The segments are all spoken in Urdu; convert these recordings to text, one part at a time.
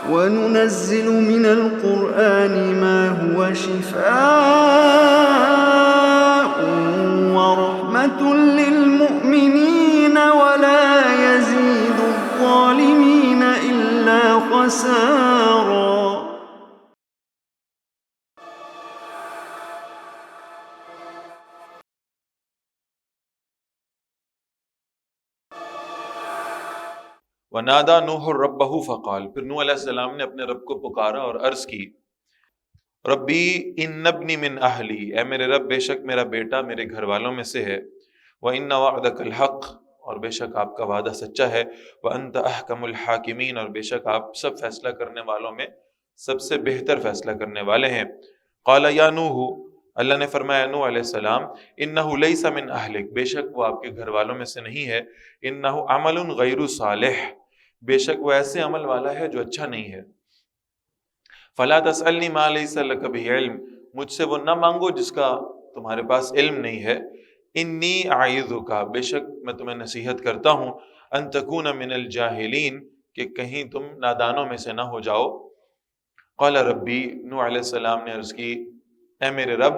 وَنُنَزِّلُ مِنَ الْقُرْآنِ مَا هُوَ شِفَاءٌ وَرَحْمَةٌ لِّلْمُؤْمِنِينَ وَلَا يَزِيدُ الظَّالِمِينَ إِلَّا خَسَارًا. وَنَادَى نُوحٌ رَبَّهُ فَقَالَ، پھر نوح علیہ السلام نے اپنے رب کو پکارا اور عرض کی، ربی ان ابنی من اہلی، اے میرے رب بے شک میرا بیٹا میرے گھر والوں میں سے ہے، وَإِنَّ وَعْدَكَ الْحَقُّ، اور بے شک آپ کا وعدہ سچا ہے، وَأَنْتَ أَحْكَمُ الْحَاكِمِينَ، اور بے شک آپ سب فیصلہ کرنے والوں میں سب سے بہتر فیصلہ کرنے والے ہیں۔ قال یا نوح، اللہ نے فرمایا نوح علیہ السلام، انہ لیس من اہلک، بے شک وہ آپ کے گھر والوں میں سے نہیں ہے، انہ عمل غیر صالح، بے شک وہ ایسے عمل والا ہے جو اچھا نہیں ہے۔ فلا تسألنی ما لیس لک بہ علم، مجھ سے وہ نہ مانگو جس کا تمہارے پاس علم نہیں ہے۔ انی اعیذک، بے شک میں تمہیں نصیحت کرتا ہوں، ان تکون من الجاہلین، کہ کہیں تم نادانوں میں سے نہ ہو جاؤ۔ قال ربی، نوح علیہ السلام نے عرض کی، اے میرے رب،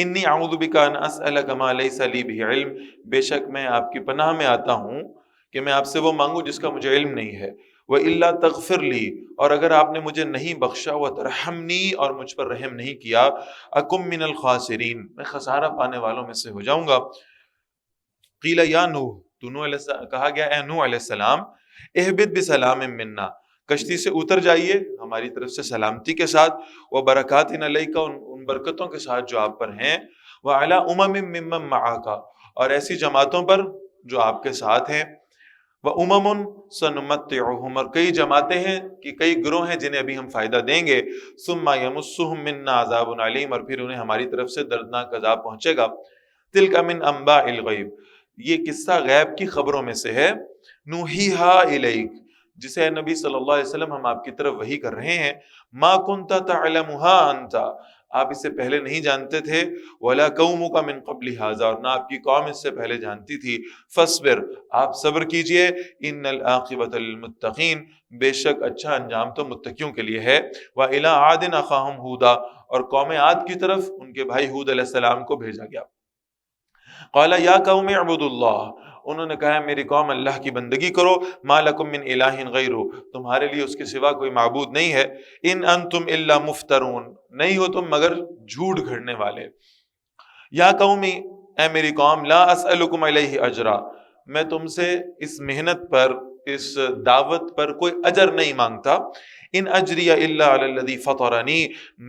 انی اعوذ بک ان اسألک ما لیس لی بہ علم، بے شک میں آپ کی پناہ میں آتا ہوں کہ میں آپ سے وہ مانگوں جس کا مجھے علم نہیں ہے۔ وَإِلَّا تَغْفِرْ لِي، اور اگر آپ نے مجھے نہیں بخشا، وَتَرْحَمْنِي، اور مجھ پر رحم نہیں کیا، أَكُمْ مِنَ الْخَاسِرِينَ، میں خسارہ پانے والوں میں سے ہو جاؤں گا۔ قِيلَ يَا نُوح، تو نوح علیہ السلام کہا گیا اے نوح علیہ السلام، اهْبِطْ بِسَلَامٍ مِّنَّا، کشتی سے اتر جائیے ہماری طرف سے سلامتی کے ساتھ، وَبَرَكَاتٍ عَلَيْكَ، ان برکتوں کے ساتھ جو آپ پر ہیں، وَعَلَىٰ أُمَمٍ مِّمَّن مَّعَكَ، اور ایسی جماعتوں پر جو آپ کے ساتھ ہیں، وَأُمَمٌ سَنُمَتِّعُهُمْ، اور کئی جماعتیں ہیں کہ کئی گروہ ہیں جنہیں ابھی ہم فائدہ دیں گے، ثُمَّ يَمُسُّهُم مِّنَّا عَذَابٌ عَلِيمٌ، اور پھر انہیں ہماری طرف سے دردناک عذاب پہنچے گا۔ تِلْكَ مِنْ أَنبَاءِ الْغَيْبِ، یہ قصہ غیب کی خبروں میں سے ہے، نُوحِیہا إِلَيْكَ، جسے اے نبی صلی اللہ علیہ وسلم ہم آپ کی طرف وحی کر رہے ہیں، مَا كُنْتَ تَعْلَمُهَا أَنْتَ، آپ اسے پہلے نہیں جانتے تھے، وَلَا قَوْمُكَ مِنْ قَبْلِ هَذَا، اور نہ آپ کی قوم اس سے پہلے جانتی تھی، فَاصْبِرْ، آپ صبر کیجئے، إِنَّ الْعَاقِبَةَ لِلْمُتَّقِينَ، بے شک اچھا انجام تو متقیوں کے لیے ہے۔ وَإِلَىٰ عَادٍ أَخَاهُمْ هُودًا، اور قوم عاد کی طرف ان کے بھائی ہود علیہ السلام کو بھیجا گیا۔ قال یا قوم اعبدوا اللہ، انہوں نے کہا میری قوم اللہ کی بندگی کرو، ما لکم من الہ غیرہ، تمہارے لیے اس کے سوا کوئی معبود نہیں ہے، ان انتم الا مفترون، نہیں ہو تم مگر جھوٹ گھڑنے والے۔ یا قومی، اے میری قوم، لا اسألکم علیہ اجرا، میں تم سے اس محنت پر، اس دعوت پر کوئی اجر نہیں مانگتا، ان اجری الا علی الذی فطرنی،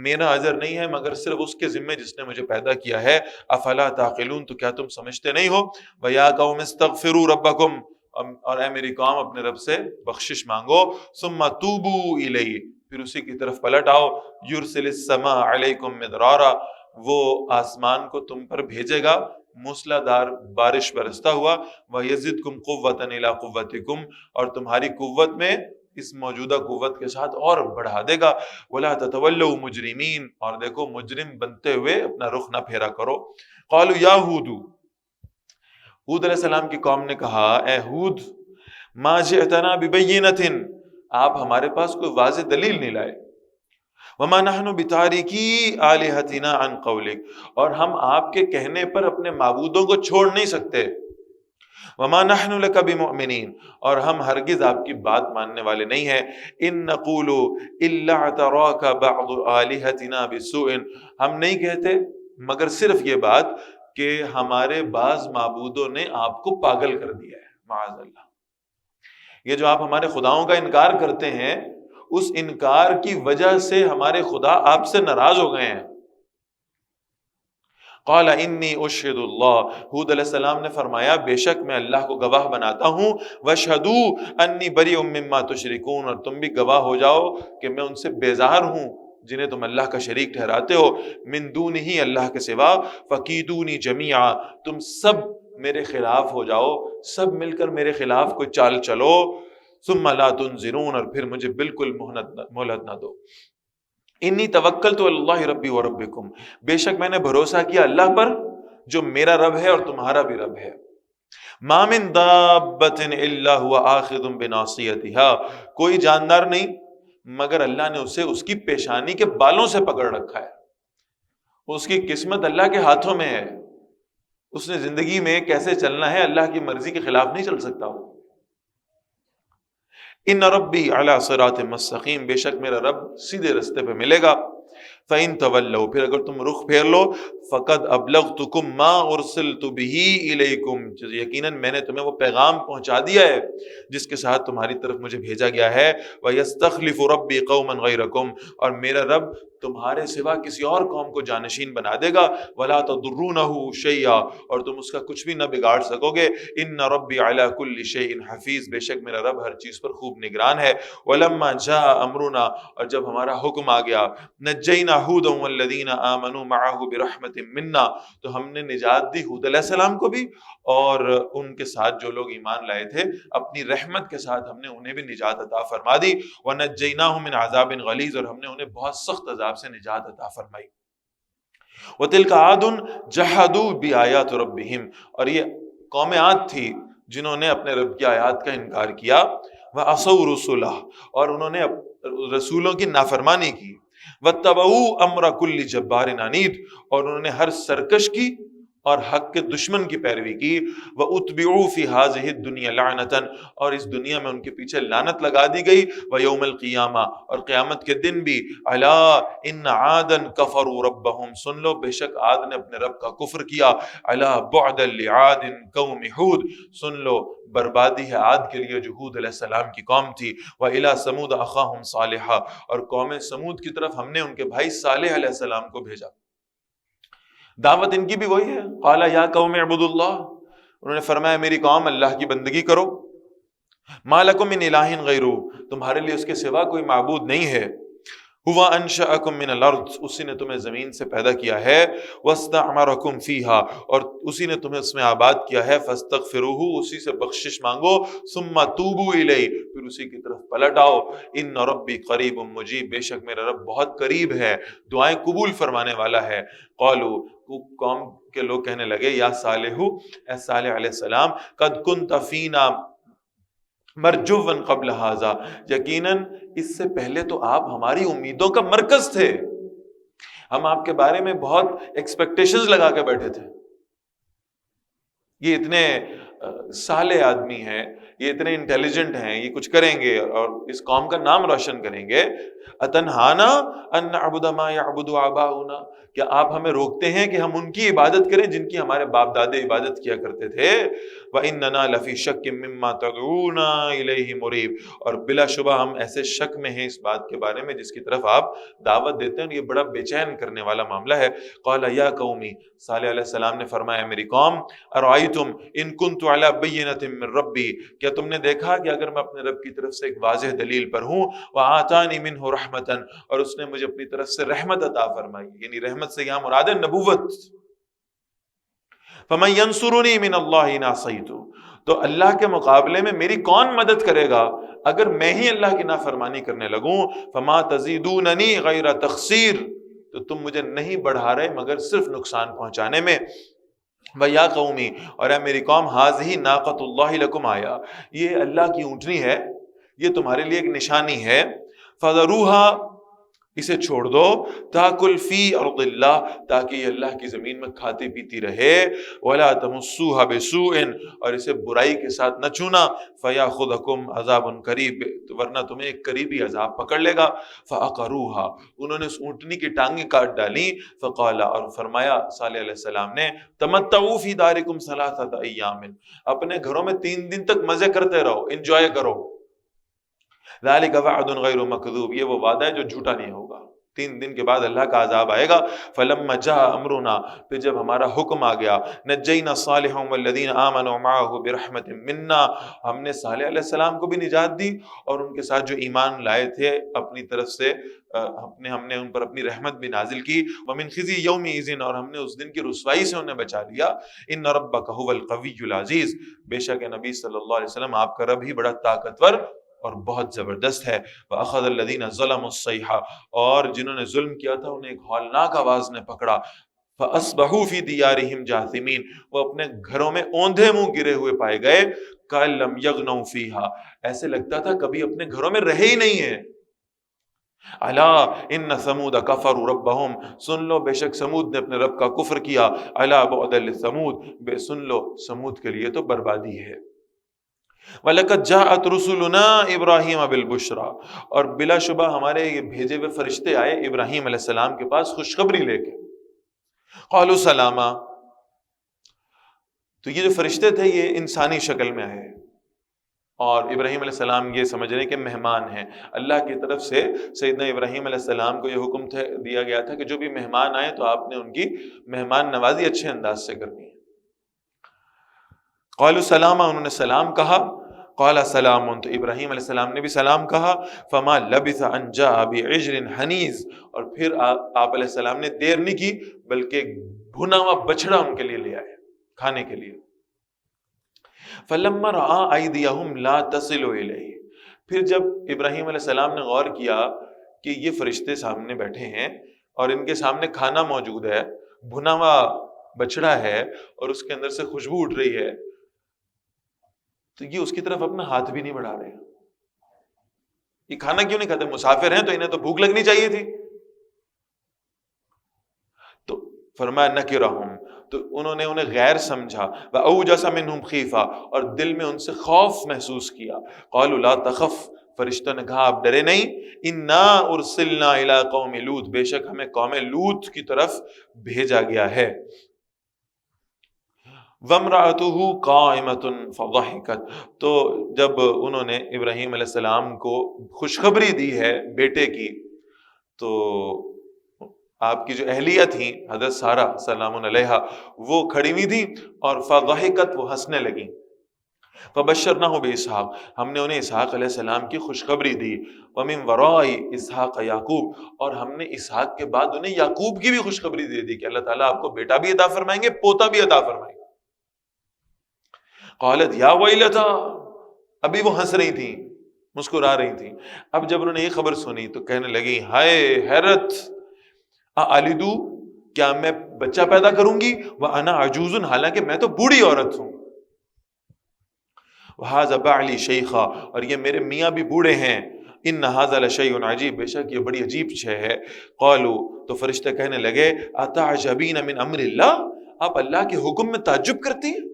میرا اجر نہیں ہے مگر صرف اس کے ذمے جس نے مجھے پیدا کیا ہے، افلا تعقلون، تو کیا تم سمجھتے نہیں ہو؟ ویا قوم استغفروا ربکم، اور اے میری قوم اپنے رب سے بخشش مانگو، ثم توبوا الیہ، پھر اسی کی طرف پلٹ آؤ، یرسل السماء علیکم مدرارا، وہ آسمان کو تم پر بھیجے گا موسلا دار بارش برستا ہوا، وَيَزِدْكُمْ قُوَّةً إِلَىٰ قُوَّتِكُمْ، اور تمہاری قوت میں اس موجودہ قوت کے ساتھ اور بڑھا دے گا، وَلَا تَتَوَلَّوْا مُجْرِمِينَ، اور دیکھو مجرم بنتے ہوئے اپنا رخ نہ پھیرا کرو۔ قَالُوا يَا هُودُ، ہود علیہ السلام کی قوم نے کہا اے ہود، مَا جِئْتَنَا بِبَيِّنَةٍ، آپ ہمارے پاس کوئی واضح دلیل نہیں لائے، وَمَا نَحْنُ بِتَارِكِي آلِهَتِنَا عَنْ قَوْلِكَ، اور ہم آپ کے کہنے پر اپنے معبودوں کو چھوڑ نہیں سکتے، وَمَا نَحْنُ لَكَ بِمُؤْمِنِينَ، اور ہم ہرگز آپ کی بات ماننے والے نہیں ہیں، إِن نَّقُولُ إِلَّا اعْتَرَاكَ بَعْضُ آلِهَتِنَا بِسُوءٍ، ہم نہیں کہتے مگر صرف یہ بات کہ ہمارے بعض معبودوں نے آپ کو پاگل کر دیا ہے، معاذ اللہ، یہ جو آپ ہمارے خداؤں کا انکار کرتے ہیں، اس انکار کی وجہ سے ہمارے خدا آپ سے ناراض ہو گئے ہیں۔ قال انی اشہد اللہ، ہود علیہ السلام نے فرمایا بے شک میں اللہ کو گواہ بناتا ہوں، واشہدوا انی بریء مما تشرکون، اور تم بھی گواہ ہو جاؤ کہ میں ان سے بیزار ہوں جنہیں تم اللہ کا شریک ٹھہراتے ہو، من دونہ، اللہ کے سوا، فکیدونی جمیعا، تم سب میرے خلاف ہو جاؤ، سب مل کر میرے خلاف کوئی چال چلو، ثم لا تنظرون، اور پھر مجھے بالکل مہلت نہ دو۔ انی توکلت علی اللہ ربی و ربکم، بے شک میں نے بھروسہ کیا اللہ پر جو میرا رب ہے اور تمہارا بھی رب ہے۔ ما من دابۃ الا هو آخذ بناصیتها، کوئی جاندار نہیں مگر اللہ نے اسے اس کی پیشانی کے بالوں سے پکڑ رکھا ہے. اس کی قسمت اللہ کے ہاتھوں میں ہے. اس نے زندگی میں کیسے چلنا ہے، اللہ کی مرضی کے خلاف نہیں چل سکتا وہ. ان ربی علی صراط مستقیم، بے شک میرا رب سیدھے رستے پہ ملے گا. فَإِن تَوَلَّوْا، پھر اگر تم رخ پھیر لو، فَقَدْ أَبْلَغْتُكُمْ مَا أُرْسِلْتُ بِهِ إِلَيْكُمْ، یقیناً میں نے تمہیں وہ پیغام پہنچا دیا ہے جس کے ساتھ تمہاری طرف مجھے بھیجا گیا ہے. وَيَسْتَخْلِفُ رَبِّي قَوْمًا غَيْرَكُمْ، اور میرا رب تمہارے سوا کسی اور قوم کو جانشین بنا دے گا. وَلَا تَضُرُّونَهُ شَيْئًا، اور تم اس کا کچھ بھی نہ بگاڑ سکو گے. إِنَّ رَبِّي عَلَى كُلِّ شَيْءٍ حَفِيظٌ، بے شک میرا رب ہر چیز پر خوب نگران ہے. وَلَمَّا جَاءَ أَمْرُنَا، اور جب ہمارا حکم آ گیا، نَجَّيْنَا هُودًا وَالَّذِينَ آمَنُوا مَعَهُ بِرَحْمَةٍ مِنَّا، تو ہم نے نجات دی ہود علیہ السلام کو بھی اور ان کے ساتھ جو لوگ ایمان لائے تھے، اپنی رحمت کے ساتھ ہم نے انہیں بھی نجات عطا فرما دی. وَنَجَّيْنَاهُم مِّنْ عَذَابٍ غَلِيظٍ، اور ہم نے انہیں بہت سخت عذاب سے نجات عطا فرمائی. وَتِلْكَ عَادٌ جَحَدُوا بِآيَاتِ رَبِّهِمْ، اور یہ قوم عاد تھی جنہوں نے اپنے رب کی آیات کا انکار کیا. وَعَصَوْا رُسُلَهُ، اور انہوں نے رسولوں کی نافرمانی کی. وَاتَّبَعُوا أَمْرَ كُلِّ جَبَّارٍ عَنِيدٍ، اور انہوں نے ہر سرکش کی اور حق کے دشمن کی پیروی کی. وَأُتْبِعُوا فِي هَٰذِهِ الدُّنْيَا لَعْنَةً، اور اس دنیا میں ان کے پیچھے لعنت لگا دی گئی. وَيَوْمَ الْقِيَامَةِ، اور قیامت کے دن بھی. أَلَا إِنَّ عَادًا كَفَرُوا رَبَّهُمْ، سن لو بے شک عاد نے اپنے رب کا کفر کیا. أَلَا بُعْدًا لِعَادٍ قَوْمِ ہود، سن لو بربادی ہے عاد کے لیے جو ہود علیہ السلام کی قوم تھی. وَإِلَىٰ ثَمُودَ أَخَاهُمْ صَالِحًا، اور قوم سمود کی طرف ہم نے ان کے بھائی صالح علیہ السلام کو بھیجا. دعوت ان کی بھی وہی ہے. قَالَ يَا قَوْمِ اعْبُدُوا اللَّهَ، انہوں نے فرمایا میری قوم اللہ کی بندگی کرو. مَا لَكُم مِّنْ إِلَٰهٍ غَيْرُهُ، تمہارے لیے اس کے سوا کوئی معبود نہیں ہے. هُوَ أَنشَأَكُم مِّنَ الْأَرْضِ، اسی نے تمہیں زمین سے پیدا کیا ہے. وَاسْتَعْمَرَكُمْ فِيهَا، اور اسی نے تمہیں اس میں آباد کیا ہے. فَاسْتَغْفِرُوهُ، اسی سے بخشش مانگو. ثُمَّ تُوبُوا إِلَيْهِ، پھر اسی کی طرف پلٹ آؤ. إِنَّ رَبِّي قَرِيبٌ مُجِيبٌ، بے شک میرا رب بہت قریب ہے، دعائیں قبول فرمانے والا ہے. قالوا، قوم کے لوگ کہنے لگے، یا صالح، اے صالح علیہ السلام، قد كنت فینا مرجوا قبل ھذا، یقیناً اس سے پہلے تو آپ ہماری امیدوں کا مرکز تھے. ہم آپ کے بارے میں بہت ایکسپیکٹیشنز لگا کے بیٹھے تھے. یہ اتنے صالح آدمی ہیں، یہ اتنے انٹیلیجنٹ ہیں، یہ کچھ کریں گے اور اس قوم کا نام روشن کریں گے. اتنہانا ان نعبد ما یعبد آباؤنا، کیا آپ ہمیں روکتے ہیں کہ ہم ان کی عبادت کریں جن کی ہمارے باپ دادے عبادت کیا کرتے تھے. وَإِنَّنَا لَفِي شَكٍّ مِّمَّا تَدْعُونَا إِلَيْهِ مُرِيبٍ، اور بلا شبہ ہم ایسے شک میں ہیں اس بات کے بارے میں جس کی طرف آپ دعوت دیتے ہیں. یہ بڑا بے چین کرنے والا معاملہ ہے. قَالَ يَا قَوْمِ، صالح علیہ السلام نے فرمایا میری قوم، أَرَأَيْتُمْ إِن كُنتُ عَلَى بَيِّنَةٍ مِّن رَبِّي، کیا تم نے دیکھا کہ اگر میں اپنے رب کی طرف سے ایک واضح دلیل پر ہوں. وَآتَانِي مِنْهُ رَحْمَةً، اور اس نے مجھے اپنی طرف سے رحمت عطا فرمائی، یعنی رحمت سے یہاں مراد ہے نبوت. فَمَن يَنصُرُنِي مِنَ اللَّهِ إِنْ عَصَيْتُ، تو اللہ کے مقابلے میں میری کون مدد کرے گا اگر میں ہی اللہ کی نافرمانی کرنے لگوں. فَمَا تَزِيدُونَنِي غَيْرَ تَخْسِيرٍ، تو تم مجھے نہیں بڑھا رہے مگر صرف نقصان پہنچانے میں. وَيَا قَوْمِ، اور اے میری قوم، هَٰذِهِ نَاقَةُ اللَّهِ لَكُمْ آیَةٌ، یہ اللہ کی اونٹنی ہے، یہ تمہارے لیے ایک نشانی ہے. فَذَرُوهَا، اسے چھوڑ دو. تاکل فی ارض اللہ، تاکہ یہ اللہ کی زمین میں کھاتی پیتی رہے. ولا تمسوها بسوء، اور اسے برائی کے ساتھ نہ چھونا. فیاخذکم عذاب قریب، ورنہ تمہیں ایک قریبی عذاب پکڑ لے گا. فعقروها، انہوں نے اس اونٹنی کی ٹانگیں کاٹ ڈالی. فقال، اور فرمایا صالح علیہ السلام نے، تمتعوا فی دارکم ثلاثة ایام، اپنے گھروں میں 3 دن تک مزے کرتے رہو، انجوائے کرو. ذالک وعد غیر مکذوب، یہ وہ وعدہ ہے جو جھوٹا نہیں ہوگا. 3 دن کے بعد اللہ کا عذاب آئے گا. فلما جاء امرنا، پھر جب ہمارا حکم آ گیا، نجینا صالحا والذین آمنوا معه برحمت منا، ہم نے صالح علیہ السلام کو بھی نجات دی اور ان کے ساتھ جو ایمان لائے تھے اپنی طرف سے ہم نے ان پر اپنی رحمت بھی نازل کی. ومن خزی یومئذ، اور ہم نے اس دن کی رسوائی سے انہیں بچا لیا. ان ربک هو القوی العزیز، بے شک نبی صلی اللہ علیہ وسلم آپ کا رب ہی بڑا طاقتور اور بہت زبردست ہے. وَأَخَذَ الَّذِينَ ظَلَمُوا الصَّيْحَةُ، اور جنہوں نے ظلم کیا تھا انہیں ایک ہولناک آواز نے پکڑا. فَأَصْبَحُوا فِي دِيَارِهِمْ جَاثِمِينَ، وہ اپنے گھروں میں اوندھے منہ گرے ہوئے پائے گئے. كَأَن لَّمْ يَغْنَوْا فِيهَا، ایسے لگتا تھا کبھی اپنے گھروں میں رہے ہی نہیں ہیں. الا ان ثمود کفروا ربهم، سن لو بے شک سمود نے اپنے رب کا کفر کیا، الا بعدا لثمود، سن لو سمود کے لیے تو بربادی ہے۔ وَلَقَدْ جَاءَتْ رُسُلُنَا إِبْرَاهِيمَ بِالْبُشْرَى، اور بلا شبہ ہمارے یہ بھیجے ہوئے فرشتے آئے ابراہیم علیہ السلام کے پاس خوشخبری لے کے۔ قَالُوا سَلَامًا، تو یہ جو فرشتے تھے یہ انسانی شکل میں آئے، اور ابراہیم علیہ السلام یہ سمجھ رہے کہ مہمان ہیں۔ اللہ کی طرف سے سیدنا ابراہیم علیہ السلام کو یہ حکم دیا گیا تھا کہ جو بھی مہمان آئے تو آپ نے ان کی مہمان نوازی اچھے انداز سے کرنی ہے۔ قالوا سلاما، انہوں نے سلام کہا۔ قال سلام، تو ابراہیم علیہ السلام نے بھی سلام کہا۔ فما لبث ان جاء بعجل حنیذ، اور پھر آپ علیہ السلام نے دیر نہیں کی بلکہ بھنا ہوا بچڑا ان کے لیے لے آئے کھانے کے لیے۔ فلما رأى ایدیہم لا تصل الیہ، پھر جب ابراہیم علیہ السلام نے غور کیا کہ یہ فرشتے سامنے بیٹھے ہیں اور ان کے سامنے کھانا موجود ہے، بھنا ہوا بچڑا ہے اور اس کے اندر سے خوشبو اٹھ رہی ہے، تو یہ اس کی طرف اپنا ہاتھ بھی نہیں بڑھا رہے۔ یہ کھانا کیوں نہیں کھاتے؟ مسافر ہیں تو انہیں تو بھوک لگنی چاہیے تھی۔ تو فرمایا نکرہم، تو انہوں نے انہیں غیر سمجھا، وَأَوْجَسَ مِنْهُمْ خِیفَةً، اور دل میں ان سے خوف محسوس کیا۔ قَالُوا لَا تَخَفْ، فرشتوں نے کہا آپ ڈرے نہیں، اِنَّا أُرْسِلْنَا إِلَىٰ قَوْمِ لُوط، بے شک ہمیں قوم لوط کی طرف بھیجا گیا ہے۔ وَامْرَأَتُهُ قَائِمَةٌ فَضَحِكَتْ، تو جب انہوں نے ابراہیم علیہ السلام کو خوشخبری دی ہے بیٹے کی، تو آپ کی جو اہلیہ تھیں حضرت سارہ سلام علیہا، وہ کھڑی ہوئی تھی اور فضحکت، وہ ہنسنے لگیں۔ فبشرناہ باسحاق، ہم نے انہیں اسحاق علیہ السلام کی خوشخبری دی۔ ومن وراء اسحاق یعقوب، اور ہم نے اسحاق کے بعد انہیں یعقوب کی بھی خوشخبری دے دی کہ اللہ تعالیٰ آپ کو بیٹا بھی عطا فرمائیں گے، پوتا بھی عطا فرمائیں گے۔ قالت یا ویلتا، ابھی وہ ہنس رہی تھیں، مسکرا رہی تھیں، اب جب انہوں نے یہ خبر سنی تو کہنے لگی ہائے حیرت، اَأَلِدُ، کیا میں بچہ پیدا کروں گی، وَأَنَا عَجُوزٌ، حالانکہ میں تو بوڑھی عورت ہوں، وَهَذَا بَعْلِي شَيْخًا، اور یہ میرے میاں بھی بوڑھے ہیں، إِنَّ هَذَا لَشَيْءٌ عَجِیب، بے شک یہ بڑی عجیب شے ہے۔ قالوا، تو فرشتے کہنے لگے أَتَعْجَبِينَ مِنْ أَمْرِ اللَّهِ، آپ اللہ کے حکم میں تعجب کرتی ہیں۔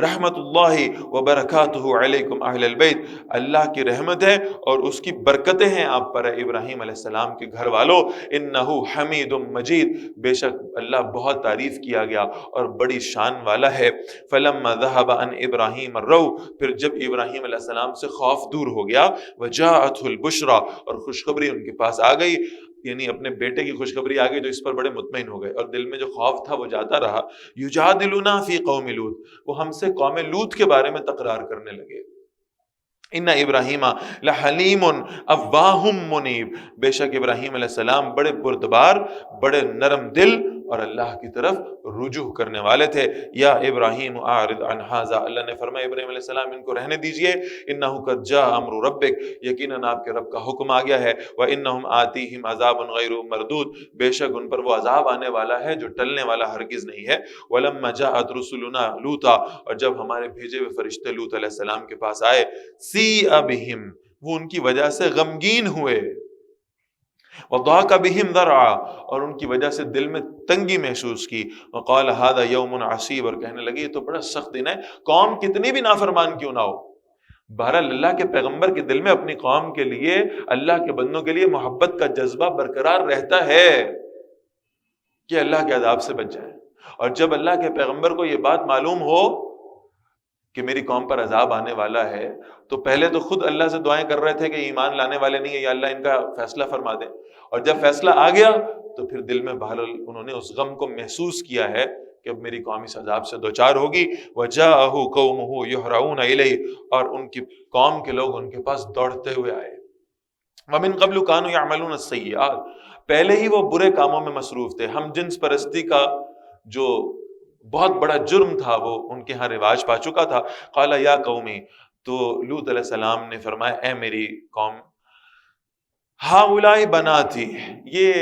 رحمت اللہ وبرکاتہ علیکم اہل البیت، اللہ کی رحمت ہے اور اس کی برکتیں ہیں آپ پر ابراہیم علیہ السلام کے گھر والوں۔ انہ حمید مجید، بے شک اللہ بہت تعریف کیا گیا اور بڑی شان والا ہے۔ فلما ذهب عن ابراہیم الرو، پھر جب ابراہیم علیہ السلام سے خوف دور ہو گیا، وجاءته البشرى، اور خوشخبری ان کے پاس آ گئی، یعنی اپنے بیٹے کی خوشخبری آ گئی تو اس پر بڑے مطمئن ہو گئے، اور دل میں جو خوف تھا وہ جاتا رہا۔ یجادلنا فی قوم لوط، وہ ہم سے قوم لوط کے بارے میں تقرار کرنے لگے۔ ان ابراہیم لحلیم اواہ منیب، بے شک ابراہیم علیہ السلام بڑے بردبار، بڑے نرم دل اور اللہ کی طرف رجوع کرنے والے تھے۔ یا ابراہیم اعرض عن ھذا، اللہ نے فرمایا ابراہیم علیہ السلام ان کو رہنے دیجئے، انہ قد جاء امر ربک، یقیناً آپ کے رب کا حکم آ گیا ہے، وانہم آتیہم عذاب غیر مردود، بے شک ان پر وہ عذاب آنے والا ہے جو ٹلنے والا ہرگز نہیں ہے۔ ولما جاءت رسلنا لوطا، اور جب ہمارے بھیجے ہوئے فرشتے لوط علیہ السلام کے پاس آئے، سیء بہم، وہ ان کی وجہ سے غمگین ہوئے، وضاق بہم ذرعا، اور ان کی وجہ سے دل میں تنگی محسوس کی، وقال ھذا یوم عصیب، اور کہنے لگے یہ تو بڑا سخت دن ہے، قوم کتنی بھی نافرمان کیوں نہ ہو، بہرحال اللہ کے پیغمبر کے دل میں اپنی قوم کے لیے، اللہ کے بندوں کے لیے محبت کا جذبہ برقرار رہتا ہے کہ اللہ کے عذاب سے بچ جائیں۔ اور جب اللہ کے پیغمبر کو یہ بات معلوم ہو کہ میری قوم پر عذاب آنے والا ہے، تو پہلے تو خود اللہ سے دعائیں کر رہے تھے کہ ایمان لانے والے نہیں ہیں، یا اللہ ان کا فیصلہ فرما دیں، اور جب فیصلہ آ گیا تو پھر دل میں بہرحال انہوں نے اس غم کو محسوس کیا ہے کہ اب میری قوم اس عذاب سے دوچار ہوگی۔ وجاءہ قومہ یہرعون الیہ، اور ان کی قوم کے لوگ ان کے پاس دوڑتے ہوئے آئے۔ ومن قبل کانوا یعملون السیئات، پہلے ہی وہ برے کاموں میں مصروف تھے، ہم جنس پرستی کا جو بہت بڑا جرم تھا وہ ان کے ہاں رواج پا چکا تھا۔ قال یا قومی، تو لوط علیہ السلام نے فرمایا اے میری قوم، ہؤلاء بناتی، یہ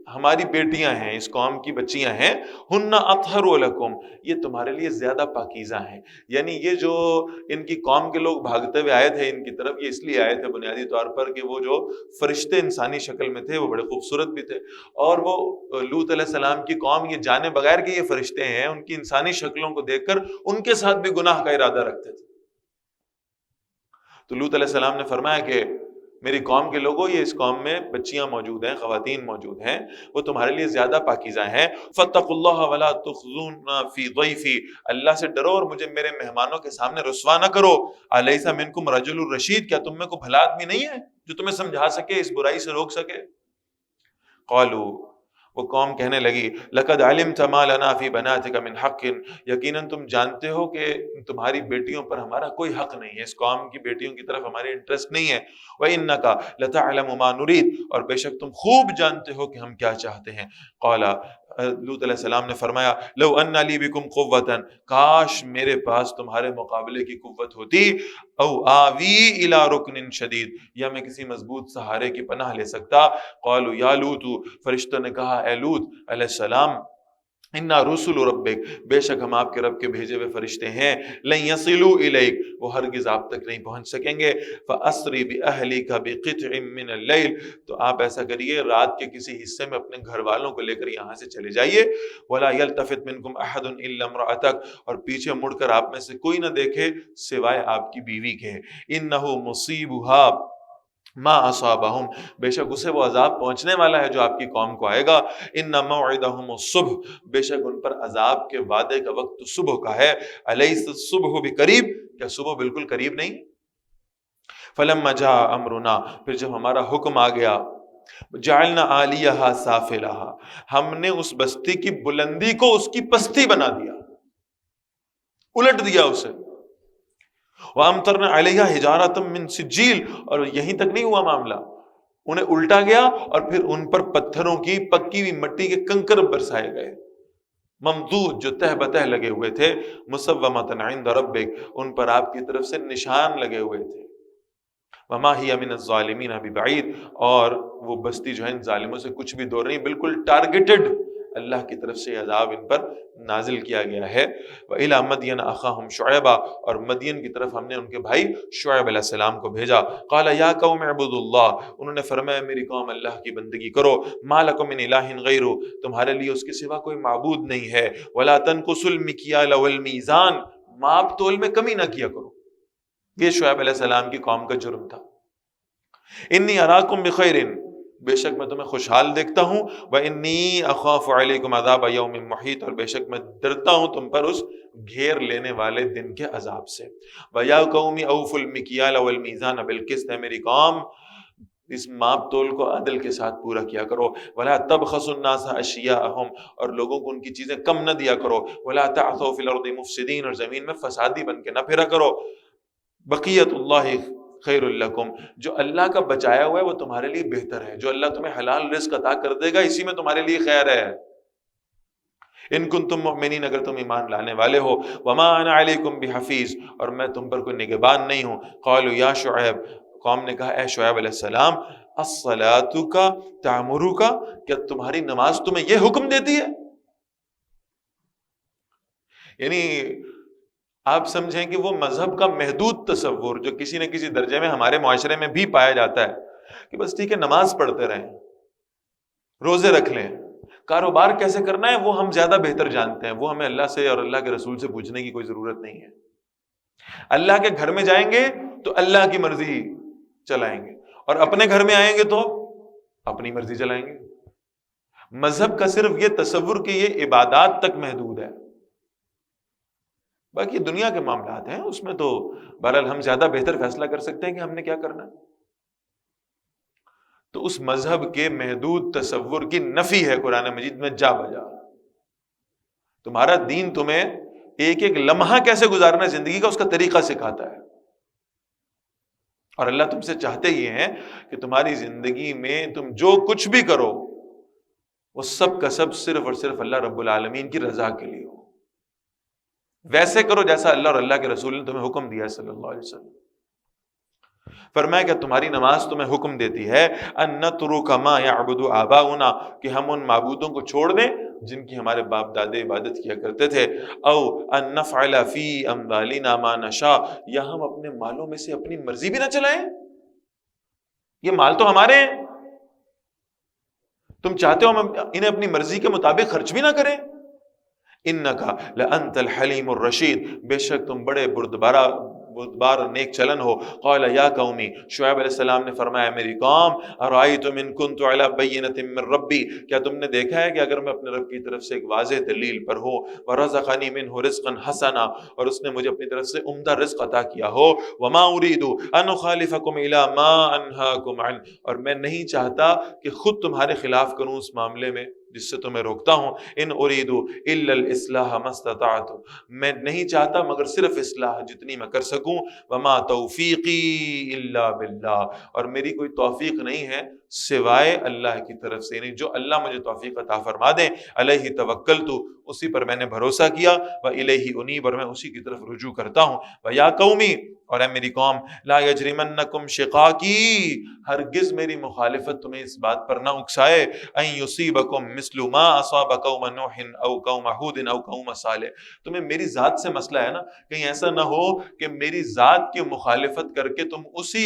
ہماری بیٹیاں ہیں، اس قوم کی بچیاں ہیں، ہن اطہر لکم، یہ تمہارے لیے زیادہ پاکیزہ ہیں. یعنی یہ جو ان کی قوم کے لوگ بھاگتے ہوئے آئے تھے ان کی طرف، یہ اس لیے آئے تھے بنیادی طور پر کہ وہ جو فرشتے انسانی شکل میں تھے وہ بڑے خوبصورت بھی تھے، اور وہ لوط علیہ السلام کی قوم یہ جانے بغیر کہ یہ فرشتے ہیں ان کی انسانی شکلوں کو دیکھ کر ان کے ساتھ بھی گناہ کا ارادہ رکھتے تھے. تو لوط علیہ السلام نے فرمایا کہ میری قوم کے لوگوں، یہ اس قوم میں بچیاں موجود ہیں، خواتین موجود ہیں، وہ تمہارے لیے زیادہ پاکیزہ ہیں. فاتقوا اللہ ولا تخزون فی ضیفی، اللہ سے ڈرو اور مجھے میرے مہمانوں کے سامنے رسوا نہ کرو. الیس منکم رجل الرشید، کیا تم میں کوئی بھلا آدمی نہیں ہے جو تمہیں سمجھا سکے، اس برائی سے روک سکے؟ قالوا، وہ قوم کہنے لگی، لقد علمت ما لنا فی بناتک من حق، یقیناً تم جانتے ہو کہ تمہاری بیٹیوں پر ہمارا کوئی حق نہیں ہے، اس قوم کی بیٹیوں کی طرف ہماری انٹرسٹ نہیں ہے. وَإِنَّكَ لَتَعْلَمُ مَا نُرِيدُ، اور بے شک تم خوب جانتے ہو کہ ہم کیا چاہتے ہیں. قال، لوط علیہ السلام نے فرمایا، لو ان لی بکم قوۃ، کاش میرے پاس تمہارے مقابلے کی قوت ہوتی، او آوی الی رکن شدید، یا میں کسی مضبوط سہارے کی پناہ لے سکتا. قالوا یا لوط، فرشتوں نے کہا اے لوط علیہ السلام، انا رسول ربک، بے شک ہم آپ کے رب کے بھیجے ہوئے فرشتے ہیں، لن یصلوا الیک، وہ ہرگز آپ تک نہیں پہنچ سکیں گے. فاسری باہلک بقطع من اللیل، تو آپ ایسا کریے رات کے کسی حصے میں اپنے گھر والوں کو لے کر یہاں سے چلے جائیے. ولا یلتفت منکم احد الا امرأتک، اور پیچھے مڑ کر آپ میں سے کوئی نہ دیکھے سوائے آپ کی بیوی کے. انہ مصیبها ما اصابہم، بے شک اسے وہ عذاب پہنچنے والا ہے جو آپ کی قوم کو آئے گا. ان موعدہم الصبح، بے شک ان پر عذاب کے وعدے کا وقت تو صبح کا ہے. الیس الصبح بقریب، کیا صبح بالکل قریب نہیں؟ فلما جاء امرنا، پھر جب ہمارا حکم آ گیا، جعلنا عالیہا سافلہا، ہم نے اس بستی کی بلندی کو اس کی پستی بنا دیا، الٹ دیا اسے. وَأَمْطَرْنَا عَلَيْهَا حِجَارَةً مِّن سِجِّيلٍ، اور یہیں تک نہیں ہوا معاملہ، انہیں الٹا گیا اور پھر ان پر پتھروں کی پکی ہوئی مٹی کے کنکر برسائے گئے، ممدود، جو تہ بتہ لگے ہوئے تھے، مُصَوَّمَةً عِندَ رَبِّكَ، ان پر آپ کی طرف سے نشان لگے ہوئے تھے. وَمَا هِيَ مِنَ الظَّالِمِينَ بِبَعِيدٍ، اور وہ بستی جو ہے ان ظالموں سے کچھ بھی دور نہیں، بالکل ٹارگیٹڈ اللہ کی طرف سے عذاب ان پر نازل کیا گیا ہے. وَإِلَى مَدْيَنَ أَخَاهُمْ شُعَيْبًا، اور مدین کی طرف ہم نے ان کے بھائی شعیب علیہ السلام کو بھیجا. قَالَ يَا قَوْمِ اعْبُدُوا اللَّهَ، انہوں نے فرمایا میری قوم اللہ کی بندگی کرو. مَا لَكُم مِّنْ إِلَٰهٍ غَيْرُهُ، تمہارے لیے اس کے سوا کوئی معبود نہیں ہے. وَلَا تَنْقُصُوا الْمِكْيَالَ وَالْمِيزَانَ، ماپ تول میں کمی نہ کیا کرو. یہ شعیب علیہ السلام کی قوم کا جرم تھا. انی اراکم بخیر، بے شک میں تمہیں خوشحال دیکھتا ہوں. وانی اخاف علیکم عذاب یوم محیط، اور بے شک میں ڈرتا ہوں تم پر اس گھیر لینے والے دن کے عذاب سے. ویا قوم اوفوا المکیال والمیزان بالقسط، ہے میری قوم اس ماپ تول کو عدل کے ساتھ پورا کیا کرو. ولا تبخسوا الناس اشیاءهم، اور لوگوں کو ان کی چیزیں کم نہ دیا کرو. ولا تعثوا فی الارض مفسدین، اور زمین میں فسادی بن کے نہ پھرا کرو. بقیت اللہ خیر لکم، جو اللہ کا بچایا ہوا ہے وہ تمہارے لیے بہتر ہے، جو اللہ تمہیں حلال رزق عطا کر دے گا اسی میں تمہارے لیے خیر ہے. ان کنتم مؤمنین، اگر تم ایمان لانے والے ہو. وما انا علیکم بحفیظ، اور میں تم پر کوئی نگہبان نہیں ہوں. قالوا یا شعیب، قوم نے کہا اے شعیب علیہ السلام، الصلاۃ تأمرک، کیا تمہاری نماز تمہیں یہ حکم دیتی ہے؟ یعنی آپ سمجھیں کہ وہ مذہب کا محدود تصور جو کسی نہ کسی درجے میں ہمارے معاشرے میں بھی پایا جاتا ہے کہ بس ٹھیک ہے نماز پڑھتے رہیں، روزے رکھ لیں، کاروبار کیسے کرنا ہے وہ ہم زیادہ بہتر جانتے ہیں، وہ ہمیں اللہ سے اور اللہ کے رسول سے پوچھنے کی کوئی ضرورت نہیں ہے. اللہ کے گھر میں جائیں گے تو اللہ کی مرضی چلائیں گے، اور اپنے گھر میں آئیں گے تو اپنی مرضی چلائیں گے. مذہب کا صرف یہ تصور کہ یہ عبادات تک محدود ہے، باقی دنیا کے معاملات ہیں اس میں تو بہرحال ہم زیادہ بہتر فیصلہ کر سکتے ہیں کہ ہم نے کیا کرنا ہے. تو اس مذہب کے محدود تصور کی نفی ہے قرآن مجید میں جا بجا. تمہارا دین تمہیں ایک ایک لمحہ کیسے گزارنا ہے زندگی کا اس کا طریقہ سکھاتا ہے، اور اللہ تم سے چاہتے یہ ہیں کہ تمہاری زندگی میں تم جو کچھ بھی کرو وہ سب کا سب صرف اور صرف اللہ رب العالمین کی رضا کے لیے ہو. ویسے کرو جیسا اللہ اور اللہ کے رسول نے تمہیں حکم دیا صلی اللہ علیہ وسلم. فرمایا کہ تمہاری نماز تمہیں حکم دیتی ہے ان نترک ما یعبد آباؤنا، کہ ہم ان معبودوں کو چھوڑ دیں جن کی ہمارے باپ دادے عبادت کیا کرتے تھے، او ان نفعل فی اموالنا ما نشاء، یا ہم اپنے مالوں میں سے اپنی مرضی بھی نہ چلائیں، یہ مال تو ہمارے ہیں، تم چاہتے ہو ہم انہیں اپنی مرضی کے مطابق خرچ بھی نہ کریں۔ انکا لانت الحلیم الرشید، بے شک تم بڑے بردبار اور نیک چلن ہو۔ قال یا قومی، شعیب علیہ السلام نے فرمایا میری قوم، ارائیتم ان کنت علی بینۃ من ربی، کیا تم نے دیکھا ہے کہ اگر میں اپنے رب کی طرف سے ایک واضح دلیل پر ہوں، ورزقنی منہ رزقا حسنا، اور اس نے مجھے اپنی طرف سے عمدہ رزق عطا کیا ہو، وما ارید ان اخالفکم الی ما انہاکم عنہ، اور میں نہیں چاہتا کہ خود تمہارے خلاف کروں اس معاملے میں جس سے تمہیں روکتا ہوں، ان اريد الا الاصلاح ما استطعت، میں نہیں چاہتا مگر صرف اصلاح جتنی میں کر سکوں، وما توفیقی الا باللہ، اور میری کوئی توفیق نہیں ہے سوائے اللہ کی طرف سے، یعنی جو اللہ مجھے توفیق عطا فرما دے، علیہ توکلت، اسی پر میں نے بھروسہ کیا، والیہ انیب، اور میں اسی کی طرف رجوع کرتا ہوں، ویا قومی، اور اے میری قوم، لا یجرمنکم شقاقی، ہرگز میری مخالفت تمہیں اس بات پر نہ اکسائے، ان یصیبکم مثل ما اصاب قوم نوح او قوم ہود او قوم صالح، تمہیں میری ذات سے مسئلہ ہے نا، کہیں ایسا نہ ہو کہ میری ذات کی مخالفت کر کے تم اسی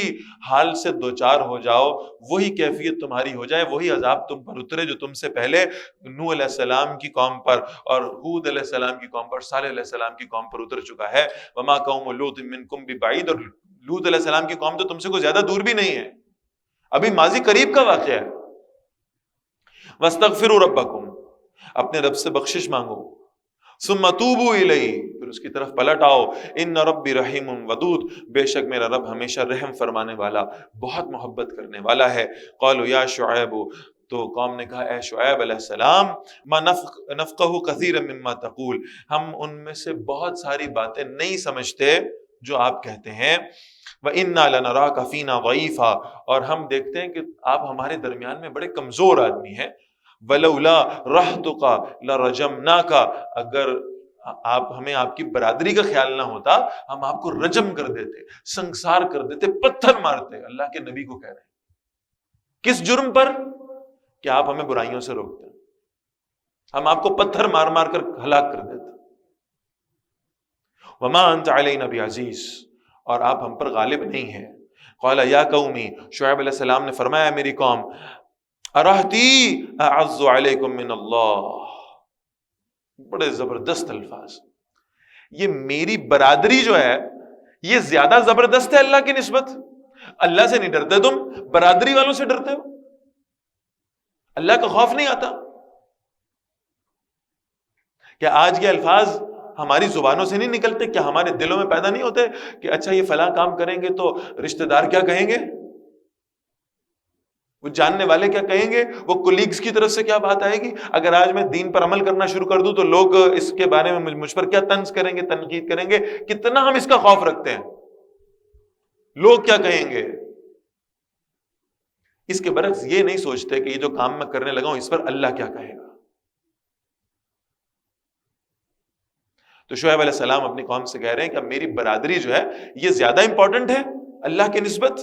حال سے دوچار ہو جاؤ، وہی کیفیت تمہاری ہو جائے، وہی عذاب تم پر اترے جو تم سے پہلے نوح علیہ السلام کی قوم پر اور ہود علیہ السلام کی قوم پر، صالح علیہ السلام کی قوم پر اتر چکا ہے، وما قوم لوط منکم ببعید، اور لوط علیہ السلام کی قوم تو تم سے کوئی زیادہ دور بھی نہیں ہے، ابھی ماضی قریب کا واقعہ ہے۔ واستغفروا ربکم، اپنے رب سے بخشش مانگو، ثم توبوا الیہ، پھر اس کی طرف پلٹ آؤ، ان ربی رحیم ودود، بے شک میرا رب ہمیشہ رحم فرمانے والا، بہت محبت کرنے والا ہے۔ قالوا یا شعیب، تو قوم نے کہا اے شعیب علیہ السلام، ما نفقہ کثیرا مما تقول، ہم ان میں سے بہت ساری باتیں نہیں سمجھتے جو آپ کہتے ہیں، وَإِنَّا لَنَرَاكَ فِينَا ضَعِيفًا، اور ہم دیکھتے ہیں کہ آپ ہمارے درمیان میں بڑے کمزور آدمی ہیں، وَلَوْلَا رَحْتُكَ لَرَجَمْنَاكَ، اگر ہمیں آپ کی برادری کا خیال نہ ہوتا ہم آپ کو رجم کر دیتے، سنگسار کر دیتے، پتھر مارتے۔ اللہ کے نبی کو کہہ رہے ہیں کس جرم پر؟ کہ آپ ہمیں برائیوں سے روکتے ہیں، ہم آپ کو پتھر مار مار کر ہلاک کر دیتے۔ وَمَا أَنْتَ عَلَيْنَا بِعَزِيزٍ، اور آپ ہم پر غالب نہیں ہیں۔ قال یا قومی، شعیب علیہ السلام نے فرمایا میری قوم، ارہتی اعز علیکم من اللہ، بڑے زبردست الفاظ، یہ میری برادری جو ہے یہ زیادہ زبردست ہے اللہ کی نسبت، اللہ سے نہیں ڈرتے تم، برادری والوں سے ڈرتے ہو، اللہ کا خوف نہیں آتا؟ کیا آج کے الفاظ ہماری زبانوں سے نہیں نکلتے؟ کیا ہمارے دلوں میں پیدا نہیں ہوتے کہ اچھا یہ فلاں کام کریں گے تو رشتہ دار کیا کہیں گے، وہ جاننے والے کیا کہیں گے، وہ کولیگز کی طرف سے کیا بات آئے گی، اگر آج میں دین پر عمل کرنا شروع کر دوں تو لوگ اس کے بارے میں مجھ پر کیا طنز کریں گے، تنقید کریں گے، کتنا ہم اس کا خوف رکھتے ہیں، لوگ کیا کہیں گے۔ اس کے برعکس یہ نہیں سوچتے کہ یہ جو کام میں کرنے لگا ہوں اس پر اللہ کیا کہے گا۔ تو شعیب علیہ السلام اپنی قوم سے کہہ رہے ہیں کہ اب میری برادری جو ہے یہ زیادہ امپورٹنٹ ہے اللہ کے نسبت۔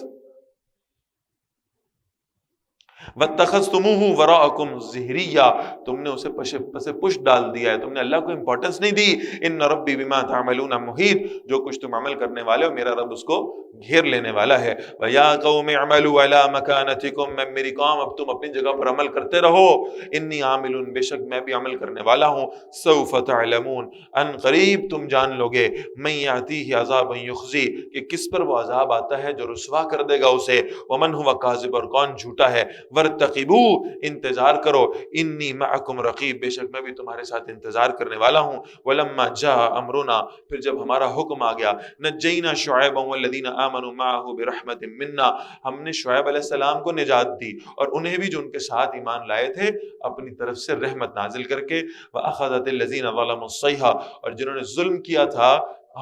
وَاتَّخَذْتُمُوهُ وَرَاءَكُمْ ظِهْرِيًّا، تم نے اسے پس پشت ڈال دیا ہے، تم نے اللہ کو امپورٹنس نہیں دی۔ إِنَّ رَبِّي بِمَا تَعْمَلُونَ مُحِيطٌ، جو کچھ تم عمل کرنے والے ہو میرا رب اس کو گھیر لینے والا ہے۔ وَيَا قَوْمِ اعْمَلُوا عَلَىٰ مَكَانَتِكُمْ، میں میری قوم اب تم اپنی جگہ پر عمل کرتے رہو، إِنِّي عَامِلٌ، بے شک میں بھی عمل کرنے والا ہوں، سَوْفَ تَعْلَمُونَ، ان قریب تم جان لوگے، مَن يَأْتِيهِ عَذَابٌ يُخْزِيهِ، کہ کس پر وہ عذاب آتا ہے جو رسوا کر دے گا اسے، وَمَنْ هُوَ كَاذِبٌ، اور کون جھوٹا ہے، وَارْتَقِبُوا، انتظار کرو، انی معکم رقیب، بے شک میں بھی تمہارے ساتھ انتظار کرنے والا ہوں۔ ولما جاء امرنا، پھر جب ہمارا حکم آ گیا، نجینا شعیبا والذین آمنوا معه برحمت منا، ہم نے شعیب علیہ السلام کو نجات دی اور انہیں بھی جو ان کے ساتھ ایمان لائے تھے اپنی طرف سے رحمت نازل کر کے، واخذت الذین ظلموا الصیحہ، اور جنہوں نے ظلم کیا تھا